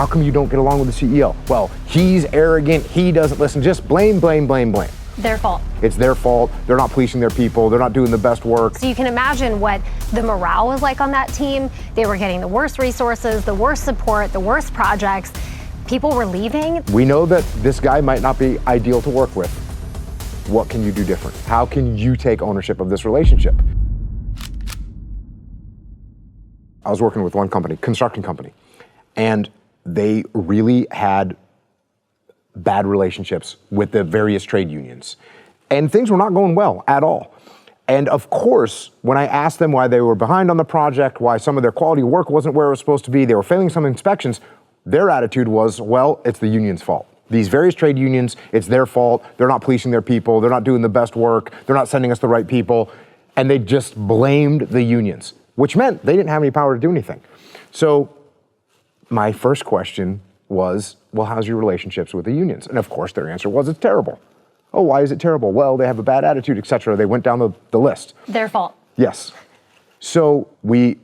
how come you don't get along with the CEO? Well, he's arrogant, he doesn't listen, just blame, blame, blame, blame. Their fault. It's their fault, they're not policing their people, they're not doing the best work. So you can imagine what the morale was like on that team. They were getting the worst resources, the worst support, the worst projects. People were leaving. We know that this guy might not be ideal to work with. What can you do different? How can you take ownership of this relationship? I was working with one company, construction company, and they really had bad relationships with the various trade unions. And things were not going well at all. And of course, when I asked them why they were behind on the project, why some of their quality work wasn't where it was supposed to be, they were failing some inspections, their attitude was, well, it's the union's fault. These various trade unions, it's their fault. They're not policing their people. They're not doing the best work. They're not sending us the right people. And they just blamed the unions, which meant they didn't have any power to do anything. So my first question was, well, how's your relationships with the unions? And of course, their answer was, it's terrible. Oh, why is it terrible? Well, they have a bad attitude, et cetera. They went down the list. Their fault. Yes. So we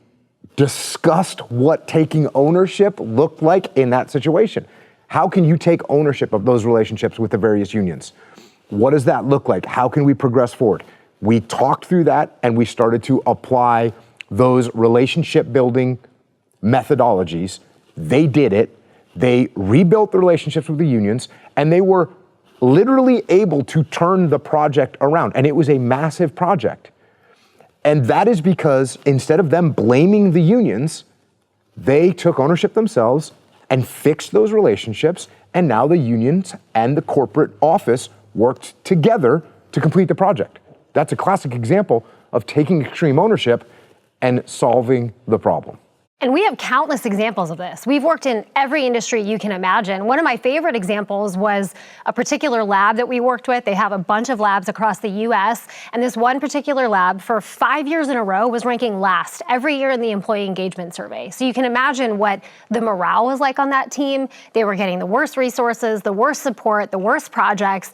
discussed what taking ownership looked like in that situation. How can you take ownership of those relationships with the various unions? What does that look like? How can we progress forward? We talked through that and we started to apply those relationship building methodologies. They did it. They rebuilt the relationships with the unions, and they were literally able to turn the project around. And it was a massive project. And that is because instead of them blaming the unions, they took ownership themselves and fixed those relationships. And now the unions and the corporate office worked together to complete the project. That's a classic example of taking extreme ownership and solving the problem. And we have countless examples of this. We've worked in every industry you can imagine. One of my favorite examples was a particular lab that we worked with. They have a bunch of labs across the US, and this one particular lab for 5 years in a row was ranking last every year in the employee engagement survey. So you can imagine what the morale was like on that team. They were getting the worst resources, the worst support, the worst projects.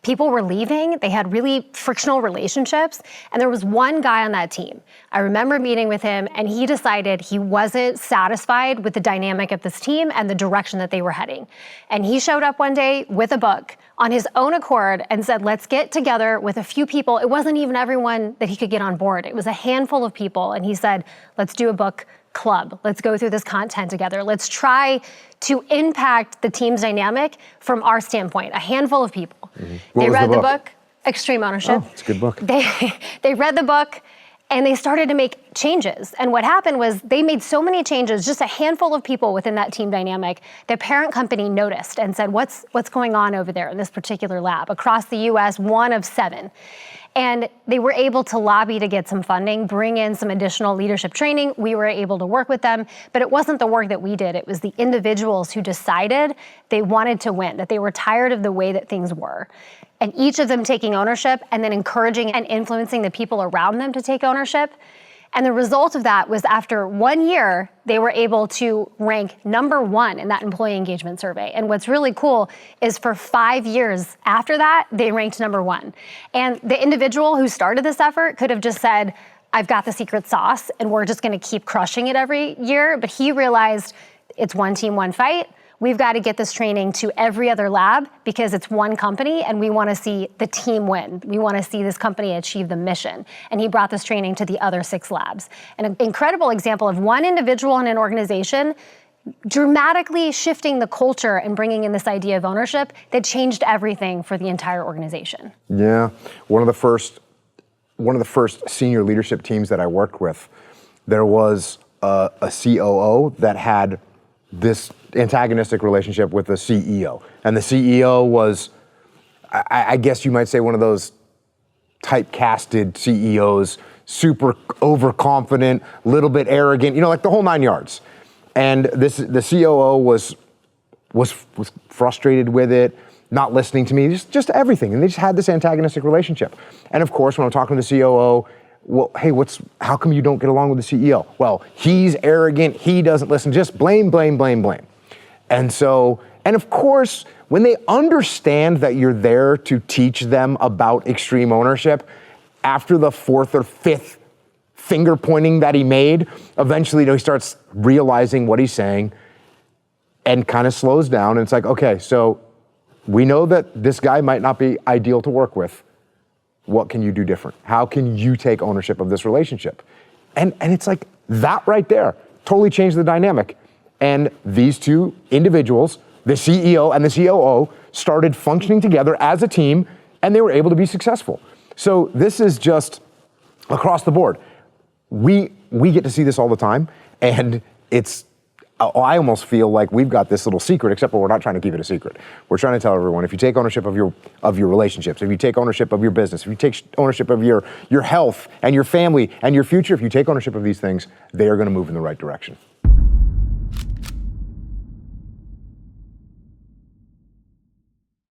People were leaving, they had really frictional relationships, and there was one guy on that team. I remember meeting with him, and he decided he wasn't satisfied with the dynamic of this team and the direction that they were heading. And he showed up one day with a book on his own accord and said, let's get together with a few people. It wasn't even everyone that he could get on board. It was a handful of people, and he said, let's do a book club. Let's go through this content together. Let's try to impact the team's dynamic from our standpoint, a handful of people. Mm-hmm. They read the book, Extreme Ownership. Oh, it's a good book. They read the book and they started to make changes. And what happened was they made so many changes, just a handful of people within that team dynamic, the parent company noticed and said, what's going on over there in this particular lab? Across the US, 1 of 7. And they were able to lobby to get some funding, bring in some additional leadership training. We were able to work with them, but it wasn't the work that we did. It was the individuals who decided they wanted to win, that they were tired of the way that things were. And each of them taking ownership and then encouraging and influencing the people around them to take ownership. And the result of that was after 1 year, they were able to rank number 1 in that employee engagement survey. And what's really cool is for 5 years after that, they ranked number 1. And the individual who started this effort could have just said, I've got the secret sauce and we're just gonna keep crushing it every year. But he realized it's one team, one fight. We've got to get this training to every other lab because it's one company and we want to see the team win. We want to see this company achieve the mission. And he brought this training to the other 6 labs. An incredible example of one individual in an organization dramatically shifting the culture and bringing in this idea of ownership that changed everything for the entire organization. Yeah, one of the first senior leadership teams that I worked with, there was a COO that had this antagonistic relationship with the CEO. And the CEO was, I guess you might say, one of those typecasted CEOs, super overconfident, little bit arrogant, like the whole 9 yards. And the COO was frustrated with it, not listening to me, just everything. And they just had this antagonistic relationship. And of course, when I'm talking to the COO, well, hey, how come you don't get along with the CEO? Well, he's arrogant, he doesn't listen, just blame, blame, blame, blame. And of course, when they understand that you're there to teach them about extreme ownership, after the 4th or 5th finger pointing that he made, eventually he starts realizing what he's saying. and kind of slows down. And it's like, okay, so we know that this guy might not be ideal to work with. What can you do different? How can you take ownership of this relationship? And it's like that right there totally changed the dynamic. And these two individuals, the CEO and the COO, started functioning together as a team, and they were able to be successful. So this is just across the board. We get to see this all the time, and I almost feel like we've got this little secret, except for we're not trying to keep it a secret. We're trying to tell everyone, if you take ownership of your relationships, if you take ownership of your business, if you take ownership of your health and your family and your future, if you take ownership of these things, they are going to move in the right direction.